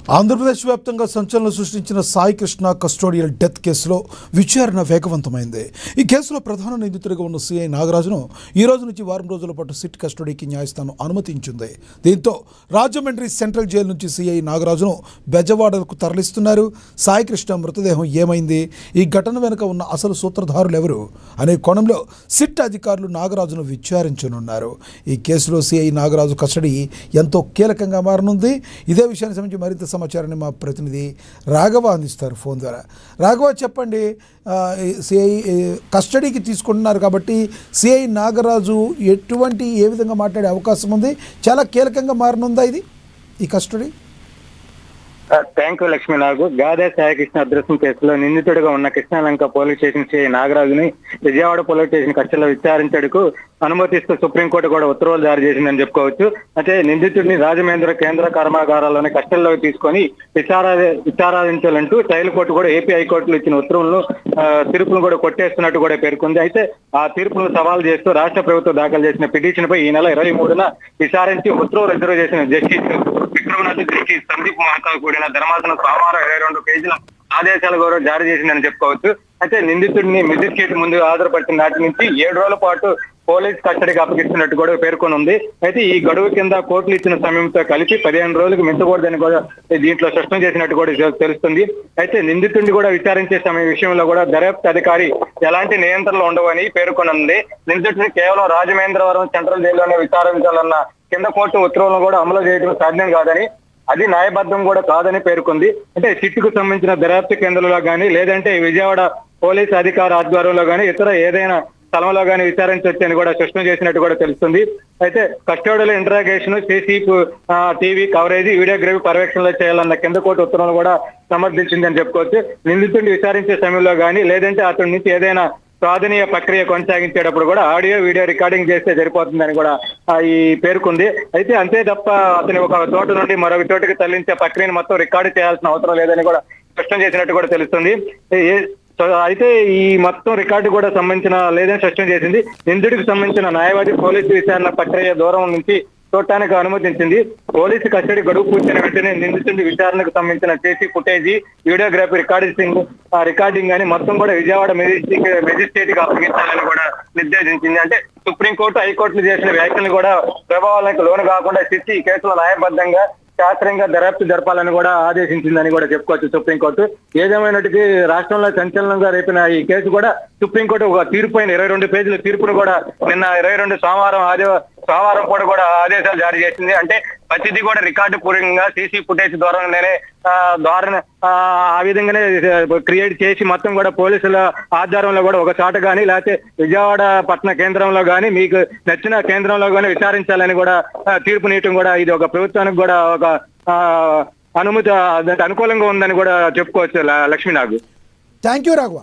ఆంధ్రప్రదేశ్ వ్యాప్తంగా సంచలనం సృష్టించిన సాయి కృష్ణ కస్టోడియల్ డెత్ కేసులో విచారణ వేగవంతమైంది. ఈ కేసులో ప్రధాన నిందితుడిగా ఉన్న సిఐ నాగరాజును ఈ రోజు నుంచి వారం రోజుల పాటు సిట్ కస్టడీకి న్యాయస్థానం అనుమతించింది. దీంతో రాజమండ్రి సెంట్రల్ జైలు నుంచి సిఐ నాగరాజును బెజవాడకు తరలిస్తున్నారు. సాయి కృష్ణ మృతదేహం ఏమైంది, ఈ ఘటన వెనుక ఉన్న అసలు సూత్రధారులు ఎవరు అనే కోణంలో సిట్ అధికారులు నాగరాజును విచారించనున్నారు. ఈ కేసులో సిఐ నాగరాజు కస్టడీ ఎంతో కీలకంగా మారనుంది. ఇదే విషయానికి సంబంధించి మరింత సమాచారాన్ని మా ప్రతినిధి రాఘవ అందిస్తారు ఫోన్ ద్వారా. రాఘవ, చెప్పండి, సిఐ కస్టడీకి తీసుకుంటున్నారు కాబట్టి సిఐ నాగరాజు ఏ విధంగా మాట్లాడే అవకాశం ఉంది? చాలా కీలకంగా మారనుందా ఇది ఈ కస్టడీ? Thank you Lakshmi. నాకు గాదే సాయికృష్ణ అదృశ్యం కేసులో నిందితుడిగా ఉన్న కృష్ణాలంక పోలీస్ స్టేషన్ సిఐ నాగరాజుని విజయవాడ పోలీస్ స్టేషన్ కస్టడీలో విచారించడానికి అనుమతిస్తూ సుప్రీంకోర్టు కూడా ఉత్తర్వులు జారీ చేసిందని చెప్పుకోవచ్చు. అయితే నిందితుడిని రాజమహేంద్ర కేంద్ర కర్మాగారాల్లోని కస్టడీలోకి తీసుకొని విచారించాలంటూ ట్రయల్ కోర్టు కూడా ఏపీ హైకోర్టులో ఇచ్చిన ఉత్తర్వులను తీర్పును కూడా కొట్టేస్తున్నట్టు కూడా పేర్కొంది. అయితే ఆ తీర్పును సవాల్ చేస్తూ రాష్ట్ర ప్రభుత్వం దాఖలు చేసిన పిటిషన్ పై ఈ నెల 23న విచారించి ఉత్తర్వులు రిజర్వ్ చేసిన జస్టిస్ విక్రమనాథ్ జస్టిస్ సందీప్ మహాతా కూడిన ధర్మాసనం సోమవారం 22 పేజీల ఆదేశాలు కూడా జారీ చేసిందని చెప్పుకోవచ్చు. అయితే నిందితుడిని మెజిస్ట్రేట్ ముందు హాజరుపరిచిన నాటి నుంచి 7 రోజుల పాటు పోలీస్ కస్టడీకి అప్పగిస్తున్నట్టు కూడా పేర్కొని ఉంది. అయితే ఈ గడువు కింద కోర్టులు ఇచ్చిన సమయంతో కలిపి 15 రోజులకు మించకూడదని కూడా దీంట్లో స్పష్టం చేసినట్టు కూడా తెలుస్తుంది. అయితే నిందితుడిని కూడా విచారించే సమయం విషయంలో కూడా దర్యాప్తు అధికారి ఎలాంటి నియంత్రణలు ఉండవని పేర్కొనుంది. నిందితుడిని కేవలం రాజమహేంద్రవరం సెంట్రల్ జైల్లోనే విచారించాలన్న కింద కోర్టు ఉత్తర్వులను కూడా అమలు చేయడం సాధ్యం కాదని, అది న్యాయబద్ధం కూడా కాదని పేర్కొంది. అంటే సిట్టుకు సంబంధించిన దర్యాప్తు కేంద్రంలో కానీ, లేదంటే విజయవాడ పోలీస్ అధికార ఆధ్వర్యంలో కానీ, ఇతర ఏదైనా స్థలంలో కానీ విచారించవచ్చని కూడా స్పష్టం చేసినట్టు కూడా తెలుస్తుంది. అయితే custodial interrogation, CC TV coverage, videography పర్యవేక్షణలో చేయాలన్న కింద కోర్టు ఉత్తర్వులు కూడా సమర్థించిందని చెప్పుకోవచ్చు. నిందితుడిని విచారించే సమయంలో కానీ, లేదంటే అతడి నుంచి ఏదైనా స్వాధీనీయ ప్రక్రియ కొనసాగించేటప్పుడు కూడా ఆడియో వీడియో రికార్డింగ్ చేస్తే సరిపోతుందని కూడా ఈ పేర్కొంది. అయితే అంతే తప్ప అతని ఒక చోట నుండి మరొక చోటుకి తరలించే ప్రక్రియను మొత్తం రికార్డు చేయాల్సిన అవసరం లేదని కూడా స్పష్టం చేసినట్టు కూడా తెలుస్తుంది. అయితే ఈ మొత్తం రికార్డు కూడా సంబంధించిన లేదని స్పష్టం చేసింది. నిందితుడికి సంబంధించిన న్యాయవాది పోలీసు విచారణ ప్రక్రియ దూరం నుంచి చూడటానికి అనుమతించింది. పోలీసు కస్టడీ గడువు పూర్తయిన వెంటనే నిందితుడి విచారణకు సంబంధించిన సీసీ ఫుటేజీ, వీడియోగ్రఫీ రికార్డింగ్ అని మొత్తం కూడా విజయవాడ మెజిస్ట్రేట్ కి అప్పగించాలని కూడా నిర్దేశించింది. అంటే సుప్రీంకోర్టు, హైకోర్టులు చేసిన వ్యాఖ్యలు కూడా ప్రభావాలకు లోను కాకుండా సిట్ ఈ కేసులో న్యాయబద్ధంగా శాస్త్రీయంగా దర్యాప్తు జరపాలని కూడా ఆదేశించిందని కూడా చెప్పుకోవచ్చు సుప్రీంకోర్టు. ఏదేమైనటికీ రాష్ట్రంలో సంచలనంగా రేపిన ఈ కేసు కూడా సుప్రీంకోర్టు ఒక తీర్పు అయిన 22 పేజీల తీర్పును కూడా నిన్న 22 సోమవారం కూడా ఆదేశాలు జారీ చేసింది. అంటే ప్రతిదీ కూడా రికార్డు పూర్వకంగా సీసీ ఫుటేజ్ ద్వారా ఆ విధంగానే క్రియేట్ చేసి మొత్తం కూడా పోలీసుల ఆధ్వర్యంలో కూడా ఒక చోట కానీ, లేకపోతే విజయవాడ పట్టణ కేంద్రంలో కానీ, మీకు నచ్చిన కేంద్రంలో కానీ విచారించాలని కూడా తీర్పునీయటం కూడా ఇది ఒక ప్రభుత్వానికి కూడా ఒక అనుమతి అనుకూలంగా ఉందని కూడా చెప్పుకోవచ్చు లక్ష్మీ. నాకు థ్యాంక్ యూ రాఘవ.